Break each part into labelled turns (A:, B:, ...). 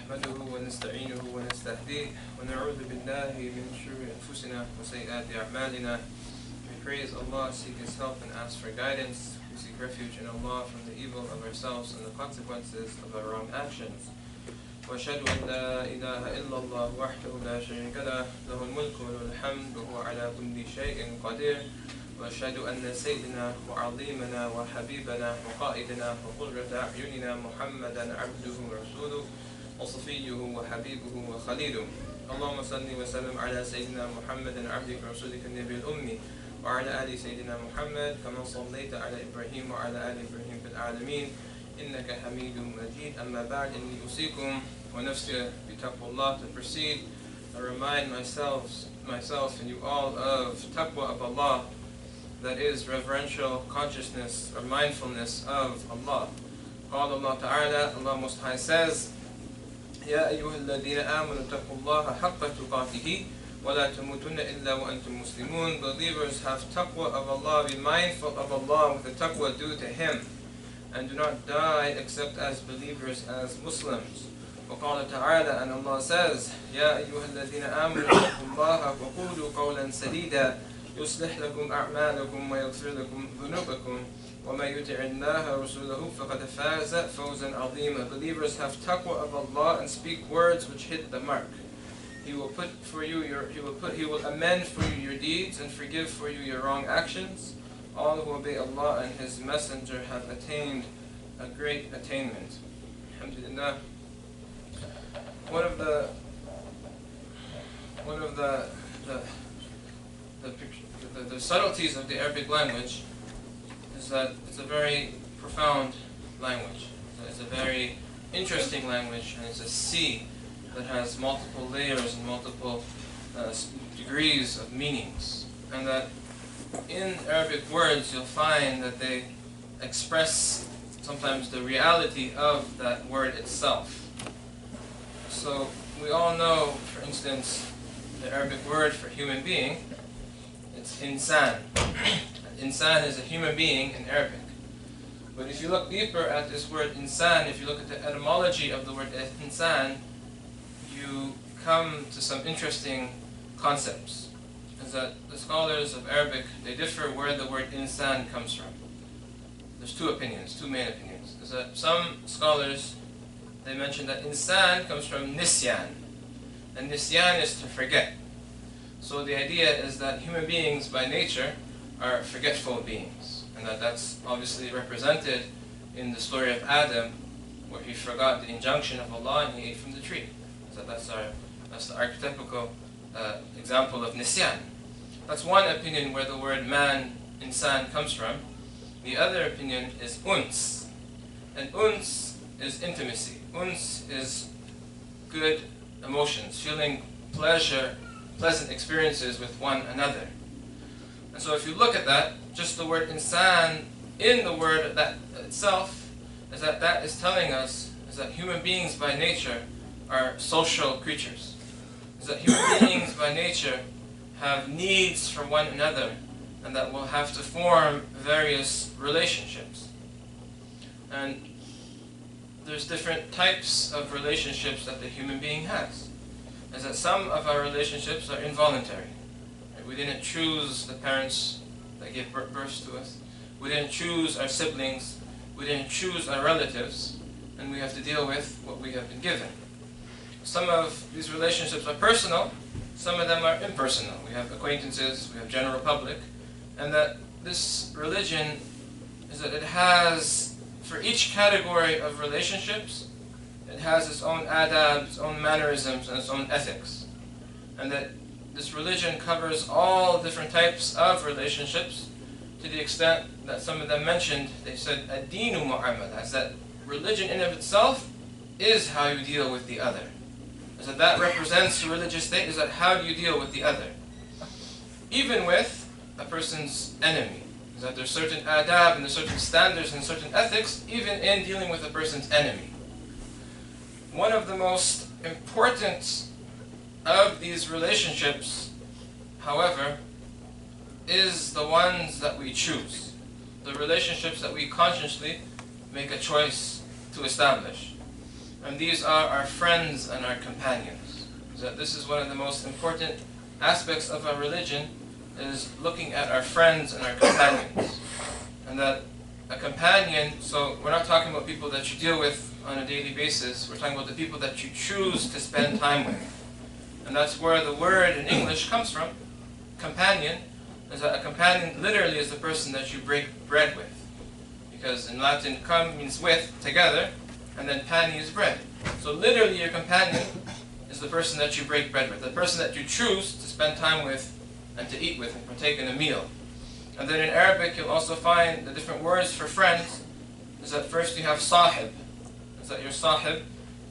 A: نحمده ونستعينه ونستهديه ونعوذ بالله من شرور أنفسنا وسيئات أعمالنا. We praise Allah, seek His help and ask for guidance. We seek refuge in Allah from the evil of ourselves and the consequences of our wrong actions. وأشهد أن لا إله إلا الله وحده لا شريك له له الملك وله الحمد وهو على كل شيء قدير. وأشهد أن سيدنا وعظيمنا وحبيبنا وقائدنا وقرة أعيننا محمدا عبده ورسوله وصفيه وحبيبه وخليله. اللهم صل وسلم على سيدنا محمد عبدك ورسولك النبي الأمي وعلى آل سيدنا محمد كما صليت على إبراهيم وعلى آل إبراهيم في العالمين إنك حميد مجيد. أما بعد إني أوصيكم ونفسي بتقوى الله. To proceed, I remind myself and you all of taqwa of Allah, that is reverential consciousness or mindfulness of Allah. قال الله تعالى, Allah Most High says, يا أيها الذين آمنوا اتقوا الله حق تقاته ولا تموتن إلا وأنتم مسلمون. Believers, have taqwa of Allah, be mindful of Allah with the taqwa due to Him, and do not die except as believers, as Muslims. وقال تعالى, and Allah says, يا أيها الذين آمنوا اتقوا الله وقولوا قولا سديدا يصلح لكم أعمالكم ويغفر لكم ذنوبكم وَمَا يُطِعِ اللَّهَ وَرَسُولَهُ فَقَدْ فَازَ فَوْزًا عَظِيمًا. Believers, have taqwa of Allah and speak words which hit the mark. He will amend for you your deeds and forgive for you your wrong actions. All who obey Allah and His Messenger have attained a great attainment. Alhamdulillah. One of the subtleties of the Arabic language is that it's a very profound language. It's a very interesting language, and it's a sea that has multiple layers and multiple degrees of meanings. And that in Arabic words you'll find that they express sometimes the reality of that word itself. So we all know, for instance, the Arabic word for human being, it's insan. Insan is a human being in Arabic. But if you look deeper at this word insan, if you look at the etymology of the word insan, you come to some interesting concepts. Is that the scholars of Arabic, they differ where the word insan comes from. There's two main opinions. Is that some scholars, they mention that insan comes from nisyan. And nisyan is to forget. So the idea is that human beings by nature are forgetful beings, and that's obviously represented in the story of Adam, where he forgot the injunction of Allah and he ate from the tree. So that's the archetypical example of nisyan. That's one opinion where the word man, insan, comes from. The other opinion is uns, and uns is intimacy. Uns is good emotions, feeling pleasant experiences with one another. And so if you look at that, just the word insan in the word that itself, is that is telling us is that human beings by nature are social creatures. Is that human beings by nature have needs for one another, and that will have to form various relationships. And there's different types of relationships that the human being has. Is that some of our relationships are involuntary. We didn't choose the parents that gave birth to us. We didn't choose our siblings. We didn't choose our relatives. And we have to deal with what we have been given. Some of these relationships are personal. Some of them are impersonal. We have acquaintances. We have general public. And that this religion is that it has, for each category of relationships, it has its own adab, its own mannerisms, and its own ethics. And that this religion covers all different types of relationships, to the extent that some of them mentioned, they said, ad-deenu mu'amala, as that religion in of itself is how you deal with the other. As that represents the religious state, is that how do you deal with the other? Even with a person's enemy. Is that there's certain adab and there's certain standards and certain ethics, even in dealing with a person's enemy. One of the most important of these relationships, however, is the ones that we choose. The relationships that we consciously make a choice to establish. and these are our friends and our companions. That this is one of the most important aspects of our religion, is looking at our friends and our companions. And that a companion, so we're not talking about people that you deal with on a daily basis, we're talking about the people that you choose to spend time with. And that's where the word in English comes from. Companion is that a companion literally is the person that you break bread with. Because in Latin, com means with, together, and then pani is bread. So literally your companion is the person that you break bread with, the person that you choose to spend time with and to eat with and partake in a meal. And then in Arabic you'll also find the different words for friends. Is that first you have sahib. Is that your sahib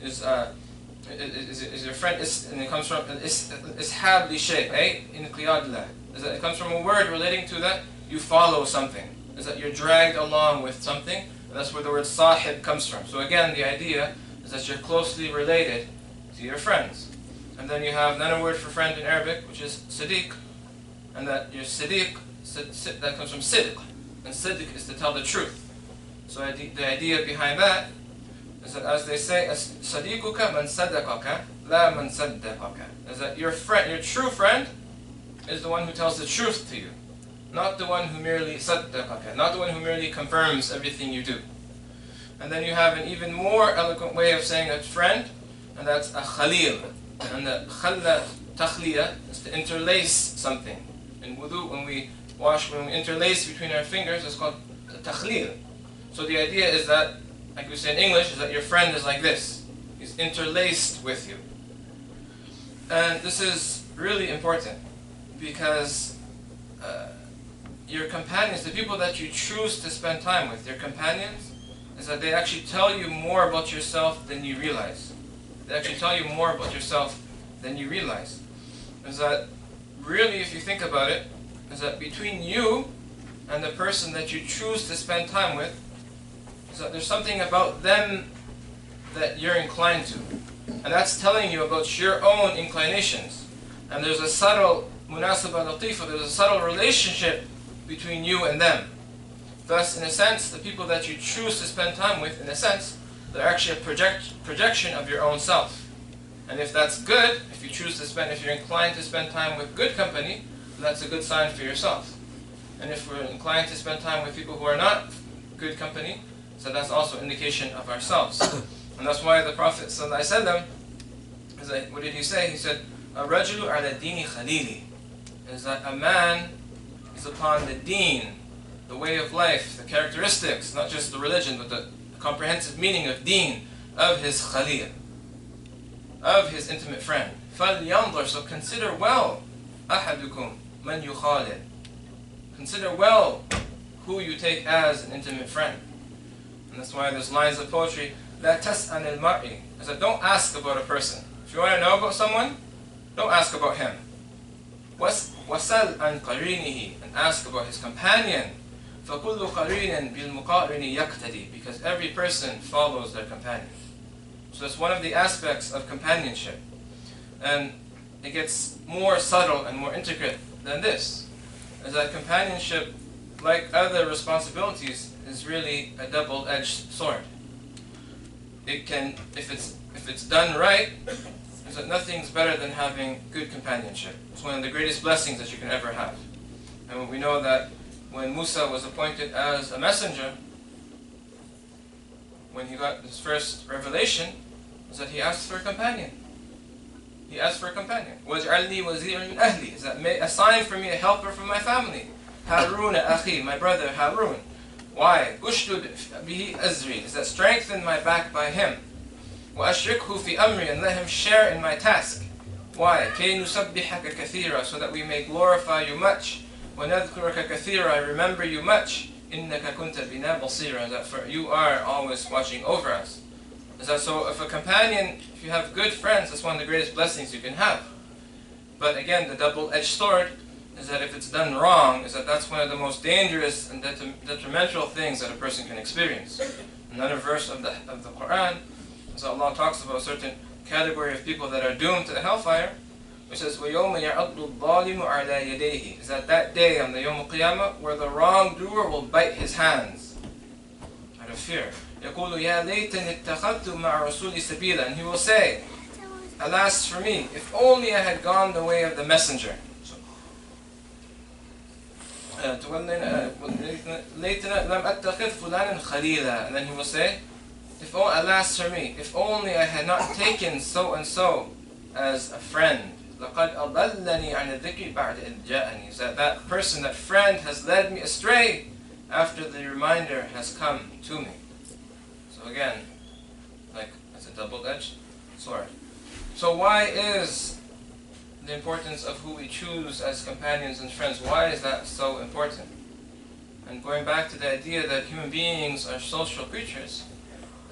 A: is your friend, and it comes from ishab li shay, inqiyad lah. Is that it comes from a word relating to that you follow something. Is that you're dragged along with something, and that's where the word sahib comes from. So again, the idea is that you're closely related to your friends. And then you have another word for friend in Arabic, which is sadiq, and that your sadiq, that comes from sidq, and sidq is to tell the truth. So the idea behind that is that, as they say, sadiquka man sadaqaka, la man saddaqaka. Is that your friend, your true friend, is the one who tells the truth to you, not the one who merely saddaqaka, not the one who merely confirms everything you do. And then you have an even more eloquent way of saying a friend, and that's a khalil. And the khalla takhliya is to interlace something. In wudu, when we wash, when we interlace between our fingers, it's called takhlil. So the idea is that, like we say in English, is that your friend is like this. He's interlaced with you. And this is really important, because your companions, the people that you choose to spend time with, your companions, is that they actually tell you more about yourself than you realize. They actually tell you more about yourself than you realize. Is that really, if you think about it, is that between you and the person that you choose to spend time with, is that there's something about them that you're inclined to. And that's telling you about your own inclinations. And there's a subtle munasaba latifa, there's a subtle relationship between you and them. Thus, in a sense, the people that you choose to spend time with, in a sense, they're actually a projection of your own self. And if that's good, if you choose to spend, if you're inclined to spend time with good company, that's a good sign for yourself. And if we're inclined to spend time with people who are not good company, so that's also an indication of ourselves. And that's why the Prophet ﷺ, what did he say? He said, "Ar-rajulu ala dini khalili," is that a man is upon the deen, the way of life, the characteristics, not just the religion, but the comprehensive meaning of deen, of his khalil, of his intimate friend. فَلْيَنْظُرْ, so consider well, أَحَدُكُمْ مَنْ يُخَالِلْ, consider well who you take as an intimate friend. And that's why there's lines of poetry, لَا تَسْأَنِ الْمَرْءِ, is that don't ask about a person. If you want to know about someone, don't ask about him. وَسَلْ عَنْ قَرِينِهِ, and ask about his companion. فَكُلُّ قَرِينٍ بِالْمُقَارِنِ يَقْتَدِي, because every person follows their companion. So that's one of the aspects of companionship. And it gets more subtle and more intricate than this, is that companionship, like other responsibilities, is really a double-edged sword. It can, if it's done right, is that nothing's better than having good companionship. It's one of the greatest blessings that you can ever have. And we know that when Musa was appointed as a messenger, when he got his first revelation, is that he asked for a companion. He asked for a companion. وَاجْعَلْنِي وَزِيرًا مِنْ أَهْلِي, is that assign for me a helper from my family. Harun akhi, my brother Harun. Why? Ushdud bihi azri, is that strengthen my back by him. وَأَشْرِكْهُ فِي أَمْرِي, and let him share in my task. Why? كَيْ نُسَبِّحَكَ كَثِيرًا, so that we may glorify you much. وَنَذْكُرَكَ كَثِيرًا, remember you much. إِنَّكَ كُنْتَ بِنَا بَصِيرًا, that for you are always watching over us. Is that so? If a companion, if you have good friends, that's one of the greatest blessings you can have. But again, the double-edged sword is that if it's done wrong, is that that's one of the most dangerous and detrimental things that a person can experience. Another verse of the Quran, as Allah talks about a certain category of people that are doomed to the hellfire, which says, وَيَوْمَ يَعَضُّ الظَّالِمُ عَلَى يَدَيْهِ, is that day on the Yawm al-Qiyamah where the wrongdoer will bite his hands out of fear. يقول يا ليتني اتخذت مع رسولي سبيلا. And he will say, alas for me, if only I had gone the way of the messenger. ليتنا لم أتخذ فلانا خليلا. And then he will say, alas for me, if only I had not taken so and so as a friend. لقد أضلني عن الذكر بعد إذ جاءني. That person, that friend, has led me astray after the reminder has come to me. So again, like it's a double-edged sword. So why is the importance of who we choose as companions and friends, why is that so important? And going back to the idea that human beings are social creatures,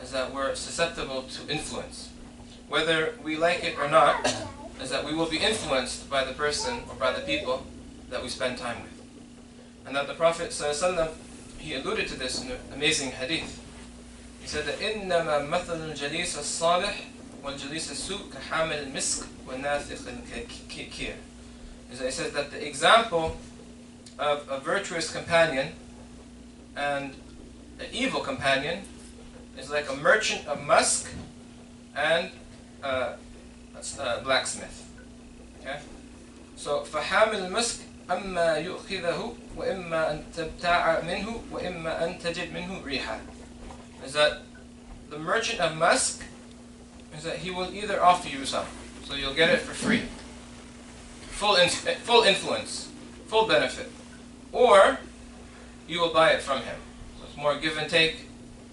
A: is that we're susceptible to influence. Whether we like it or not, is that we will be influenced by the person or by the people that we spend time with. And that the Prophet ﷺ, he alluded to this in an amazing hadith. He said that إِنَّمَا مَثَلُ الْجَلِيسَ الصَّالِحِ وَالْجَلِيسَ السُّوءِ كَحَامِلِ الْمِسْكِ وَالنَّافِخِ الْكِيرِ. He says that the example of a virtuous companion and an evil companion is like a merchant of musk and a blacksmith. Okay? So فحامل المسك أما يؤخذه وإما أن تبتاع منه وإما أن تجد منه ريحة. Is that the merchant of musk is that he will either offer you some, so you'll get it for free, full influence, full benefit, or you will buy it from him. So it's more give and take,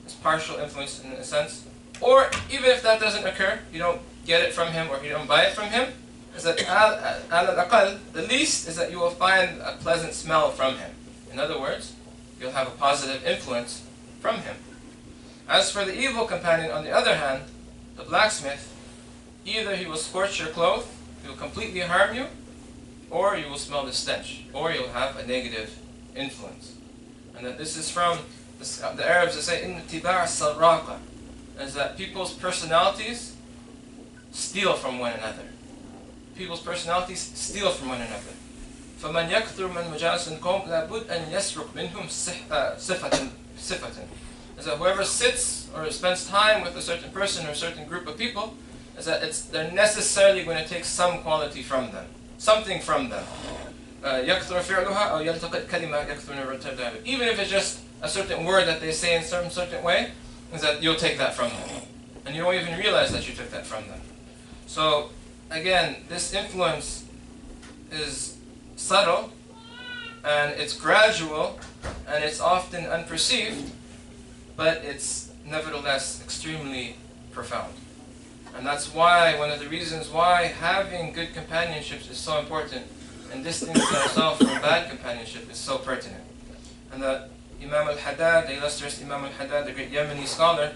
A: it's partial influence in a sense. Or even if that doesn't occur, you don't get it from him or you don't buy it from him, is that al-aqal, the least is that you will find a pleasant smell from him. In other words, you'll have a positive influence from him. As for the evil companion, on the other hand, the blacksmith, either he will scorch your clothes, he will completely harm you, or you will smell the stench, or you'll have a negative influence. And that this is from the Arabs that say, "Inna tiba' sarraqa," is that people's personalities steal from one another. People's personalities steal from one another. فَمَنْ يَكْثُرُ مَنْ مَجَالِسِ الْقَوْمِ لَابُدْ أَنْ يَسْرُقْ مِنْهُمْ صِفَةً. Is that whoever sits or spends time with a certain person or a certain group of people, is that they're necessarily going to take some quality from them, something from them. يَكْثُرُ فِعْلُهَا أَوْ يَلْتَقِتْ كَلِمَةً يَكْثُرُ. Even if it's just a certain word that they say in some certain way, is that you'll take that from them. And you don't even realize that you took that from them. So, again, this influence is subtle, and it's gradual, and it's often unperceived, but it's nevertheless extremely profound. And that's why, one of the reasons why having good companionships is so important, and distancing ourselves from bad companionship is so pertinent. And that Imam al-Haddad, the illustrious Imam al-Haddad, the great Yemeni scholar,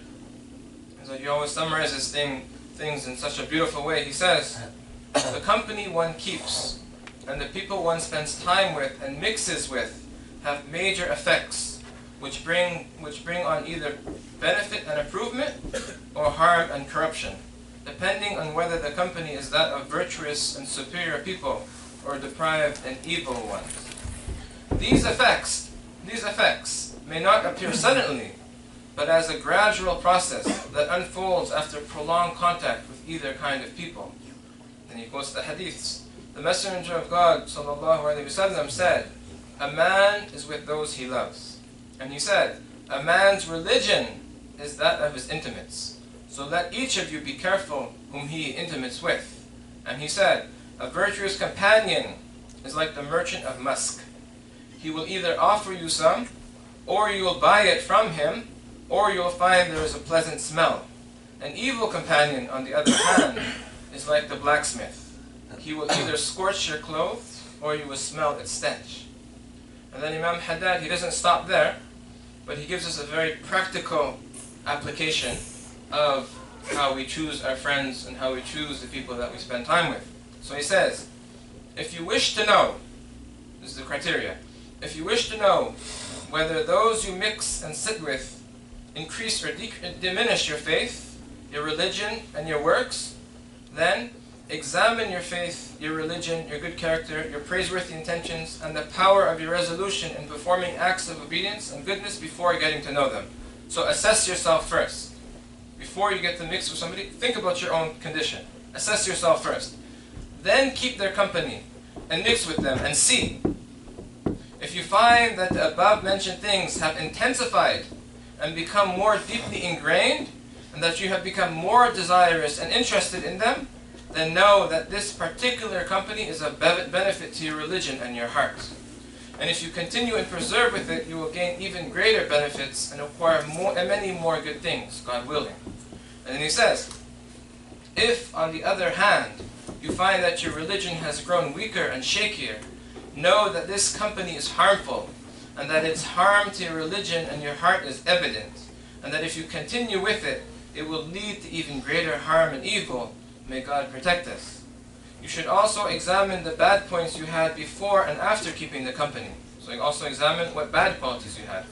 A: so he always summarizes things in such a beautiful way. He says, the company one keeps and the people one spends time with and mixes with have major effects which bring on either benefit and improvement or harm and corruption, depending on whether the company is that of virtuous and superior people or deprived and evil ones. These effects may not appear suddenly, but as a gradual process that unfolds after prolonged contact with either kind of people. Then he quotes the hadiths. The Messenger of God ﷺ said, "A man is with those he loves." And he said, "A man's religion is that of his intimates. So let each of you be careful whom he intimates with." And he said, "A virtuous companion is like the merchant of musk. He will either offer you some, or you will buy it from him, or you will find there is a pleasant smell. An evil companion, on the other hand, is like the blacksmith. He will either scorch your clothes, or you will smell its stench." And then Imam Haddad, he doesn't stop there, but he gives us a very practical application of how we choose our friends and how we choose the people that we spend time with. So he says, if you wish to know, this is the criteria, if you wish to know whether those you mix and sit with increase or diminish your faith, your religion, and your works, then examine your faith, your religion, your good character, your praiseworthy intentions, and the power of your resolution in performing acts of obedience and goodness before getting to know them. So assess yourself first. Before you get to mix with somebody, think about your own condition. Assess yourself first. Then keep their company and mix with them and see. If you find that the above mentioned things have intensified and become more deeply ingrained, and that you have become more desirous and interested in them, then know that this particular company is a benefit to your religion and your heart. And if you continue and preserve with it, you will gain even greater benefits and acquire many more good things, God willing. And then he says, if, on the other hand, you find that your religion has grown weaker and shakier, know that this company is harmful, and that its harm to your religion and your heart is evident, and that if you continue with it, it will lead to even greater harm and evil. May God protect us. You should also examine the bad points you had before and after keeping the company. So you also examine what bad qualities you had,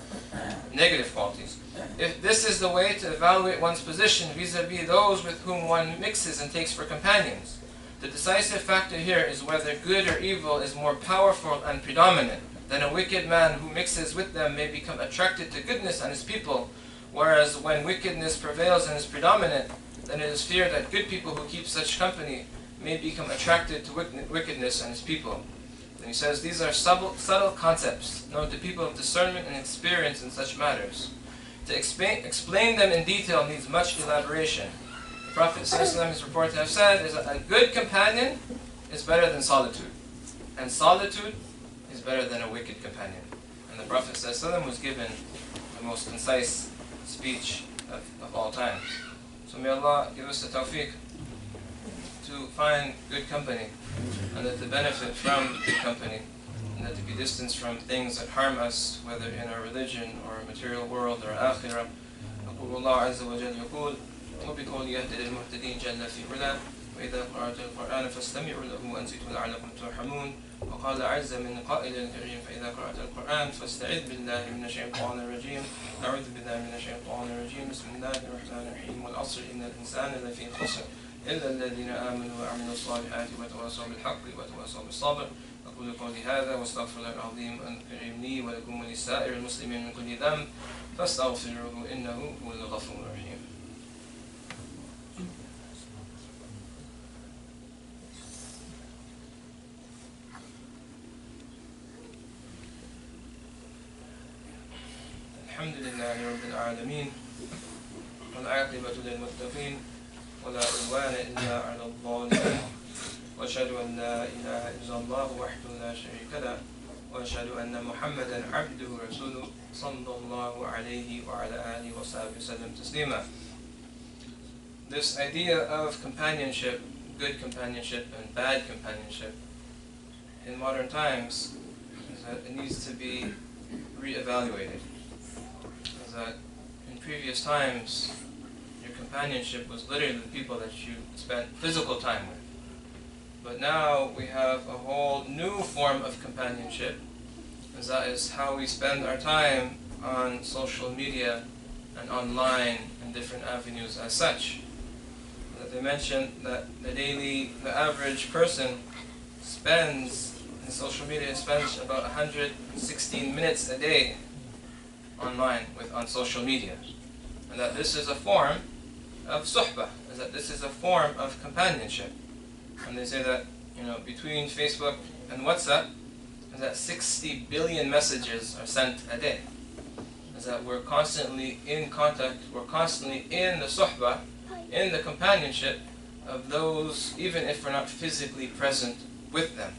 A: negative qualities. If this is the way to evaluate one's position vis-a-vis those with whom one mixes and takes for companions, the decisive factor here is whether good or evil is more powerful and predominant. Then a wicked man who mixes with them may become attracted to goodness and his people, whereas when wickedness prevails and is predominant, then it is feared that good people who keep such company may become attracted to wickedness and his people. And he says, these are subtle concepts known to people of discernment and experience in such matters. To explain them in detail needs much elaboration. The Prophet ﷺ is reported to have said, is that a good companion is better than solitude, and solitude is better than a wicked companion. And the Prophet ﷺ was given the most concise speech of all times. So may Allah give us the tawfiq to find good company, and that to benefit from good company, and that to be distanced from things that harm us, whether in our religion or material world or akhirah. يقول الله عز وجل يقول وبقول يهدي للمهتدين جل في علاه وإذا قرأت القرآن فاستمعوا له وأنصتوا لعلكم ترحمون وقال عز من قائل كريم فإذا قرأت القرآن فاستعذ بالله من الشيطان الرجيم أعوذ بالله من الشيطان الرجيم بسم الله الرحمن الرحيم والعصر إن الإنسان لفي خسر إلا الذين آمنوا وعملوا الصالحات وتواصوا بالحق وتواصوا بالصبر أقول قولي هذا واستغفر الله العظيم الكريم لي ولكم ولسائر المسلمين من كل ذنب فاستغفروه إنه هو الغفور الرحيم. الحمد لله رب العالمين والعاقبة للمتقين ولا عدوان إلا على الظالمين وأشهد أن لا إله إلا الله وحده لا شريك له وأشهد أن محمدا عبده ورسوله صلى الله عليه وعلى آله وصحبه وسلم تسليما. This idea of companionship, good companionship and bad companionship, in modern times, is that it needs to be re-evaluated. Is that in previous times, your companionship was literally the people that you spent physical time with. But now we have a whole new form of companionship, and that is how we spend our time on social media and online and different avenues as such. That they mentioned that the average person spends in social media about 116 minutes a day online on social media, and that this is a form of suhbah, is that this is a form of companionship. And they say that, between Facebook and WhatsApp, is that 60 billion messages are sent a day. Is that we're constantly in contact, we're constantly in the suhbah, in the companionship of those, even if we're not physically present with them.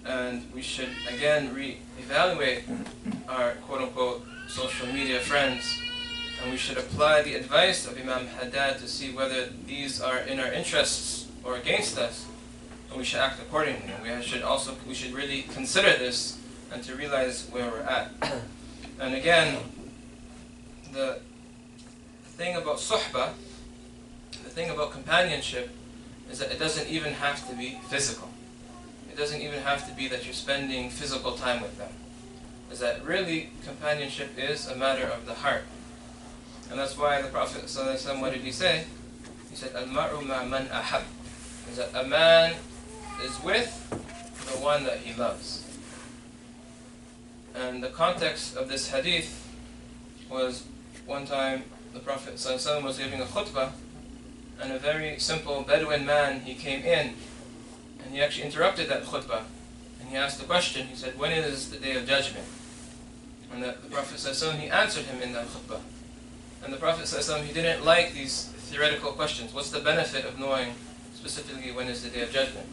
A: And we should again re-evaluate our quote-unquote social media friends, and we should apply the advice of Imam Haddad to see whether these are in our interests or against us, and we should act accordingly. And we should really consider this and to realize where we're at. And again, the thing about suhbah, the thing about companionship, is that it doesn't even have to be physical. It doesn't even have to be that you're spending physical time with them. Is that really companionship is a matter of the heart. And that's why the Prophet ﷺ, what did he say? He said, Al-mar'u ma man ahab. Is that a man is with the one that he loves. And the context of this hadith was one time the Prophet ﷺ was giving a khutbah, and a very simple Bedouin man, he came in, and he actually interrupted that khutbah, and he asked the question. He said, when is the Day of Judgment? And the Prophet ﷺ, he answered him in that khutbah. And the Prophet ﷺ, he didn't like these theoretical questions. What's the benefit of knowing specifically when is the Day of Judgment?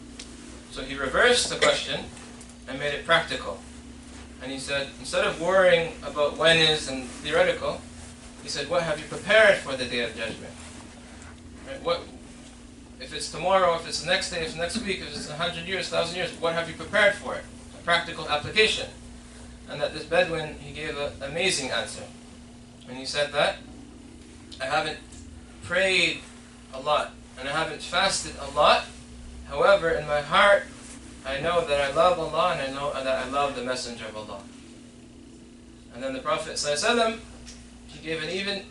A: So he reversed the question and made it practical. And he said, instead of worrying about when is and theoretical, he said, what have you prepared for the Day of Judgment? Right? What, if it's tomorrow, if it's the next day, if it's next week, if it's 100 years, 1,000 years, what have you prepared for it? A practical application. And that this Bedouin, he gave an amazing answer. And he said that, I haven't prayed a lot, and I haven't fasted a lot. However, in my heart, I know that I love Allah, and I know that I love the Messenger of Allah. And then the Prophet ﷺ, he gave an even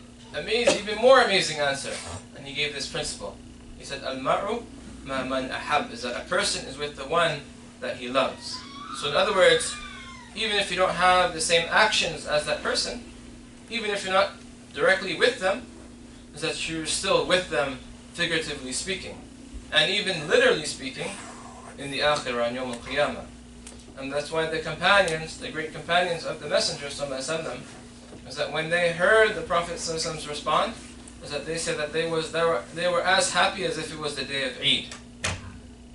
A: more amazing answer. And he gave this principle. He said, Al-mar'u ma man ahab, is that a person is with the one that he loves. So in other words, even if you don't have the same actions as that person, even if you're not directly with them, is that you're still with them, figuratively speaking. And even literally speaking, in the Akhirah and Yawm al-Qiyamah. And that's why the companions, the great companions of the Messenger ﷺ, is that when they heard the Prophet ﷺ's response, is that they said that they were as happy as if it was the day of Eid.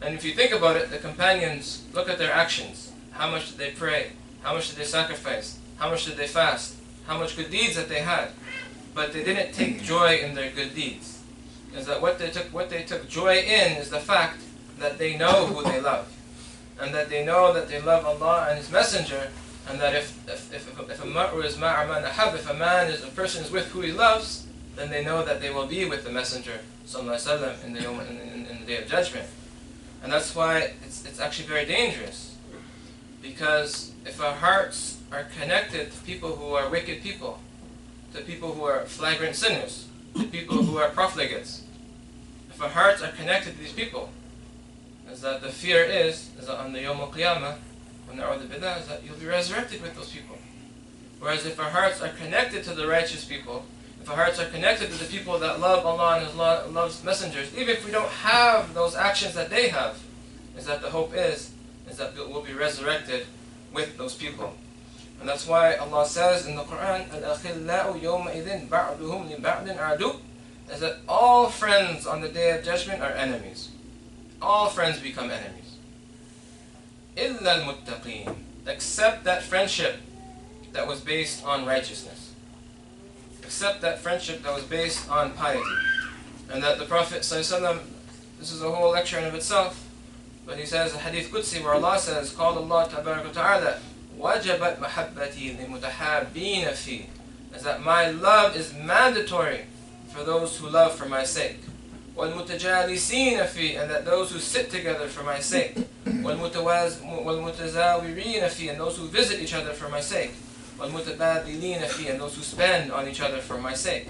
A: And if you think about it, the companions, look at their actions. How much did they pray? How much did they sacrifice? How much did they fast? How much good deeds that they had? But they didn't take joy in their good deeds. Is that what they took joy in is the fact that they know who they love, and that they know that they love Allah and His Messenger, and that if a mar'u is ma'a man ahab, if a person is with who he loves, then they know that they will be with the Messenger ﷺ in the Day of Judgment. And that's why it's actually very dangerous, because if our hearts are connected to people who are wicked people, to people who are flagrant sinners, to people who are profligates, if our hearts are connected to these people, is that the fear is that on the Yawm al-Qiyamah, is that you'll be resurrected with those people. Whereas if our hearts are connected to the righteous people, if our hearts are connected to the people that love Allah and Allah loves messengers, even if we don't have those actions that they have, is that the hope is that we'll be resurrected with those people. And that's why Allah says in the Quran, Al-akhillau yawma'idhin ba'duhum li ba'din a'du, is that all friends on the Day of Judgment are enemies. All friends become enemies. إِلَّا الْمُتَّقِينَ, except that friendship that was based on righteousness. Except that friendship that was based on piety. And that the Prophet ﷺ, this is a whole lecture in of itself, but he says, a hadith Qudsi where Allah says, قال الله تبارك وتعالى وَجَبَتْ مَحَبَّتِي لِمُتَحَابِينَ فِي, is that my love is mandatory for those who love for my sake. وَالْمُتَجَالِسِينَ فِي, and that those who sit together for my sake. وَالْمُتَزَاوِرِينَ فِي, and those who visit each other for my sake. وَالْمُتَبَادِلِينَ فِي, and those who spend on each other for my sake.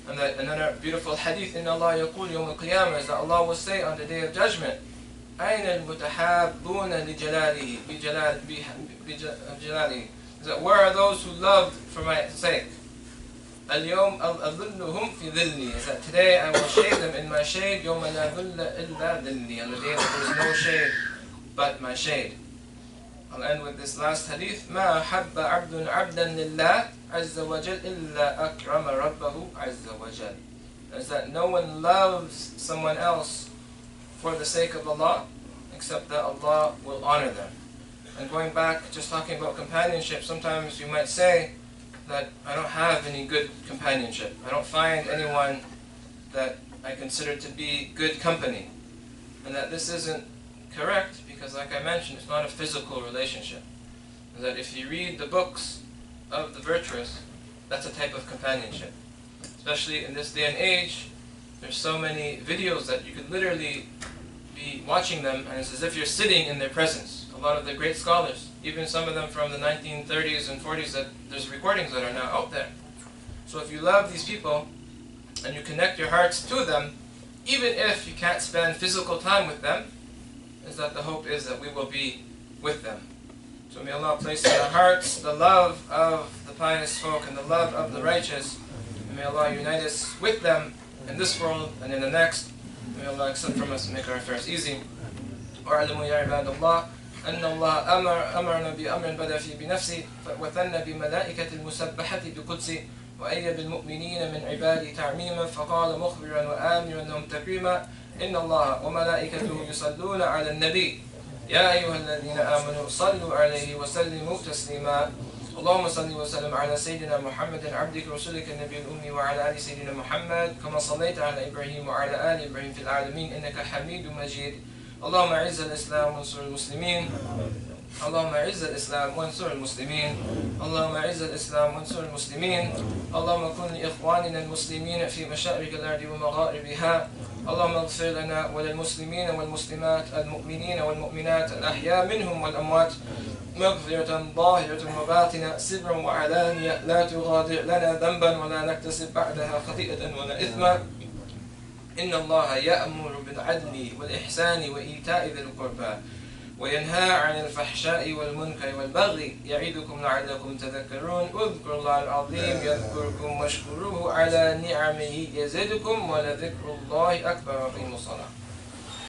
A: And that another beautiful hadith, إِنَّ اللَّهَ يَقُولُ يَوْمَ الْقِيَامَةِ, is that Allah will say on the Day of Judgment, أَيْنَ الْمُتَحَابُّونَ لِجَلَالِهِ, is that where are those who loved for my sake? اليوم أظلهم في ظلي, is that today I will shade them in my shade. يوم لا ظل إلا ظلي, on the day that there is no shade but my shade. I'll end with this last hadith. ما أحب عبد عبدا لله عز وجل إلا أكرم ربه عز وجل, is that no one loves someone else for the sake of Allah except that Allah will honor them. And going back, just talking about companionship, sometimes you might say that I don't have any good companionship. I don't find anyone that I consider to be good company. And that this isn't correct, because like I mentioned, it's not a physical relationship. And that if you read the books of the virtuous, that's a type of companionship. Especially in this day and age, there's so many videos that you could literally be watching them and it's as if you're sitting in their presence. A lot of the great scholars, even some of them from the 1930s and 40s, that there's recordings that are now out there. So if you love these people and you connect your hearts to them, even if you can't spend physical time with them, is that the hope is that we will be with them. So may Allah place in our hearts the love of the pious folk and the love of the righteous, and may Allah unite us with them in this world and in the next. May Allah accept from us and make our affairs easy. واعلموا يا عباد الله أن الله أمرنا بأمر بدأ فيه بنفسه وثنى بملائكة المسبحة بقدسه وأيد بالمؤمنين من عباده تعميما فقال مخبرا وآمرا لهم تكريما إن الله وملائكته يصلون على النبي يا أيها الذين آمنوا صلوا عليه وسلموا تسليما اللهم صل وسلم على سيدنا محمد عبدك ورسولك النبي الأمي وعلى آل سيدنا محمد كما صليت على إبراهيم وعلى آل إبراهيم في العالمين إنك حميد مجيد اللهم أعز الإسلام وانصر المسلمين اللهم أعز الإسلام وانصر المسلمين اللهم أعز الإسلام وانصر المسلمين اللهم كن لإخواننا المسلمين في مشارق الأرض ومغاربها اللهم اغفر لنا وللمسلمين والمسلمات المؤمنين والمؤمنات الأحياء منهم والأموات مغفرة ظاهرة وباطنة سرا وعلانية لا تغادر لنا ذنبا ولا نكتسب بعدها خطيئة ولا إثما إن الله يأمر بالعدل والإحسان وإيتاء ذي القربى وينهى عن الفحشاء والمنكر والبغي يعظكم لعلكم تذكرون اذكروا الله العظيم يذكركم واشكروه على نعمه يزدكم ولذكر الله أكبر وأقيموا الصلاة